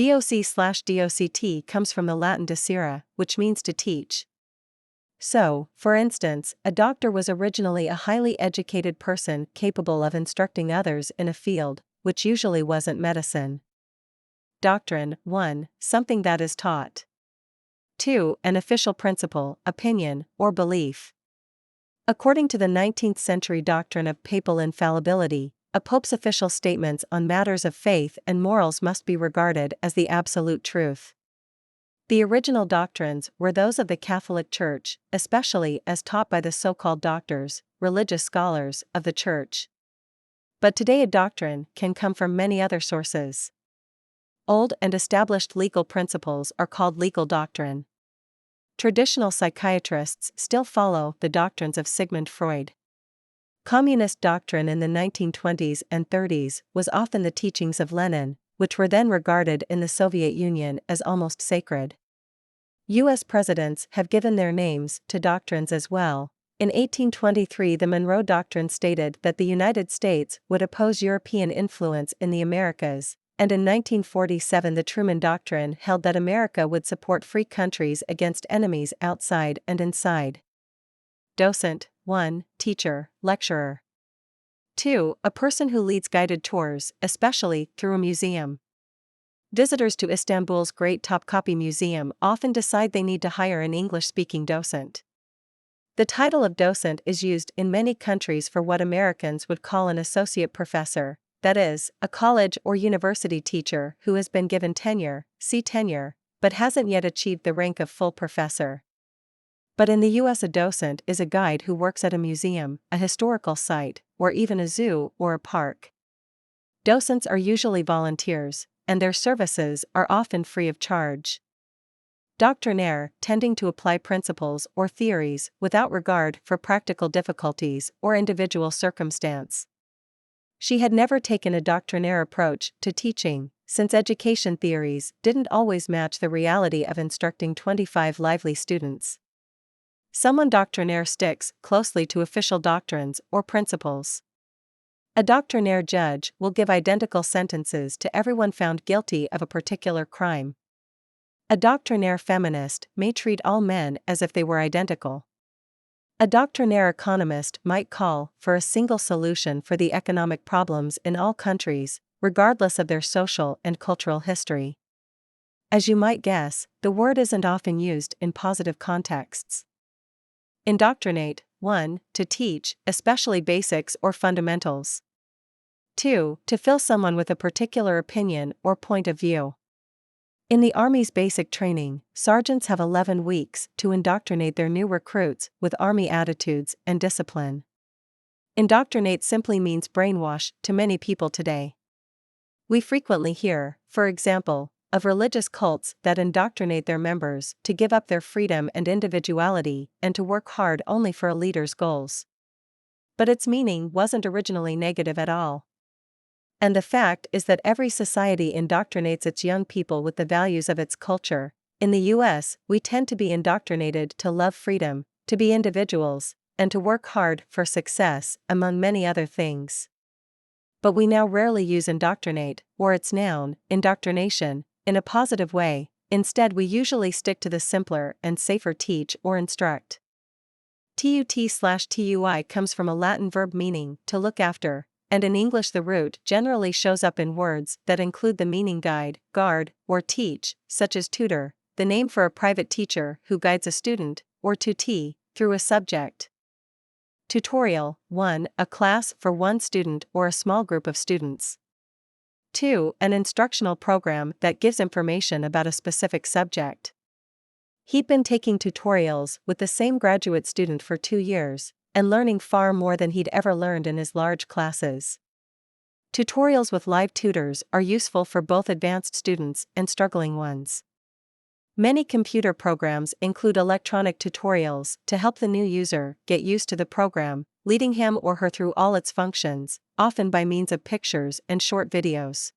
Doc/doct comes from the Latin docere, which means to teach. So, for instance, a doctor was originally a highly educated person capable of instructing others in a field, which usually wasn't medicine. Doctrine: 1. Something that is taught. 2. An official principle, opinion, or belief. According to the 19th century doctrine of papal infallibility, a pope's official statements on matters of faith and morals must be regarded as the absolute truth. The original doctrines were those of the Catholic Church, especially as taught by the so-called doctors, religious scholars, of the Church. But today a doctrine can come from many other sources. Old and established legal principles are called legal doctrine. Traditional psychiatrists still follow the doctrines of Sigmund Freud. Communist doctrine in the 1920s and 30s was often the teachings of Lenin, which were then regarded in the Soviet Union as almost sacred. U.S. presidents have given their names to doctrines as well. In 1823, the Monroe Doctrine stated that the United States would oppose European influence in the Americas, and in 1947 the Truman Doctrine held that America would support free countries against enemies outside and inside. Docent: 1. Teacher, lecturer. 2. A person who leads guided tours, especially through a museum. Visitors to Istanbul's Great Topkapi Museum often decide they need to hire an English-speaking docent. The title of docent is used in many countries for what Americans would call an associate professor, that is, a college or university teacher who has been given tenure, see tenure, but hasn't yet achieved the rank of full professor. But in the U.S. a docent is a guide who works at a museum, a historical site, or even a zoo or a park. Docents are usually volunteers, and their services are often free of charge. Doctrinaire, tending to apply principles or theories without regard for practical difficulties or individual circumstance. She had never taken a doctrinaire approach to teaching, since education theories didn't always match the reality of instructing 25 lively students. Someone doctrinaire sticks closely to official doctrines or principles. A doctrinaire judge will give identical sentences to everyone found guilty of a particular crime. A doctrinaire feminist may treat all men as if they were identical. A doctrinaire economist might call for a single solution for the economic problems in all countries, regardless of their social and cultural history. As you might guess, the word isn't often used in positive contexts. Indoctrinate: 1. To teach, especially basics or fundamentals. 2. To fill someone with a particular opinion or point of view. In the Army's basic training, sergeants have 11 weeks to indoctrinate their new recruits with Army attitudes and discipline. Indoctrinate simply means brainwash to many people today. We frequently hear, for example, of religious cults that indoctrinate their members to give up their freedom and individuality and to work hard only for a leader's goals. But its meaning wasn't originally negative at all. And the fact is that every society indoctrinates its young people with the values of its culture. In the U.S., we tend to be indoctrinated to love freedom, to be individuals, and to work hard for success, among many other things. But we now rarely use indoctrinate, or its noun, indoctrination, in a positive way. Instead, we usually stick to the simpler and safer teach or instruct. Tut/tui comes from a Latin verb meaning to look after, and in English the root generally shows up in words that include the meaning guide, guard, or teach, such as tutor, the name for a private teacher who guides a student, or tutee, through a subject. Tutorial: 1. A class for one student or a small group of students. 2. An instructional program that gives information about a specific subject. He'd been taking tutorials with the same graduate student for 2 years, and learning far more than he'd ever learned in his large classes. Tutorials with live tutors are useful for both advanced students and struggling ones. Many computer programs include electronic tutorials to help the new user get used to the program, leading him or her through all its functions, often by means of pictures and short videos.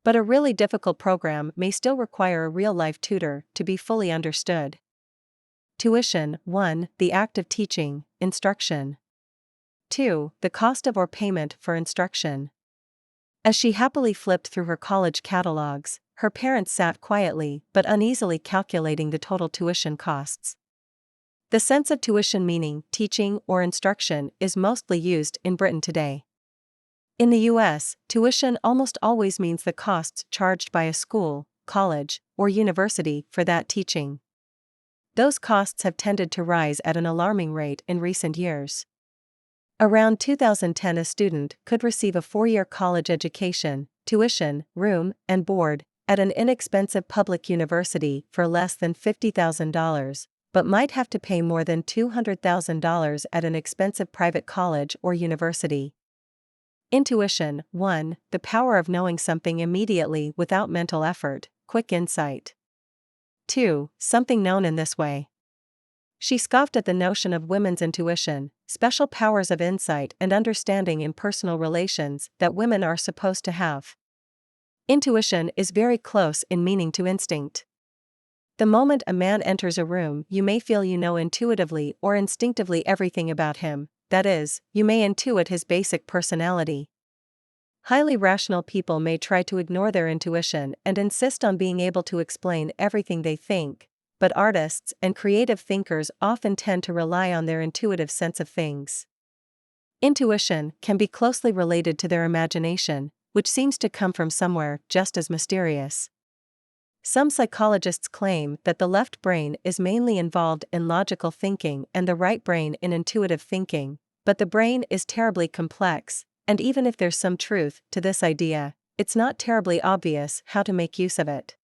But a really difficult program may still require a real-life tutor to be fully understood. Tuition: 1. The act of teaching, instruction. 2. The cost of or payment for instruction. As she happily flipped through her college catalogs, her parents sat quietly but uneasily calculating the total tuition costs. The sense of tuition meaning teaching or instruction is mostly used in Britain today. In the US, tuition almost always means the costs charged by a school, college, or university for that teaching. Those costs have tended to rise at an alarming rate in recent years. Around 2010, a student could receive a 4-year college education, tuition, room, and board at an inexpensive public university for less than $50,000, but might have to pay more than $200,000 at an expensive private college or university. Intuition. 1. The power of knowing something immediately without mental effort, quick insight. 2. Something known in this way. She scoffed at the notion of women's intuition, special powers of insight and understanding in personal relations that women are supposed to have. Intuition is very close in meaning to instinct. The moment a man enters a room, you may feel you know intuitively or instinctively everything about him. That is, you may intuit his basic personality. Highly rational people may try to ignore their intuition and insist on being able to explain everything they think, but artists and creative thinkers often tend to rely on their intuitive sense of things. Intuition can be closely related to their imagination, which seems to come from somewhere just as mysterious. Some psychologists claim that the left brain is mainly involved in logical thinking and the right brain in intuitive thinking, but the brain is terribly complex, and even if there's some truth to this idea, it's not terribly obvious how to make use of it.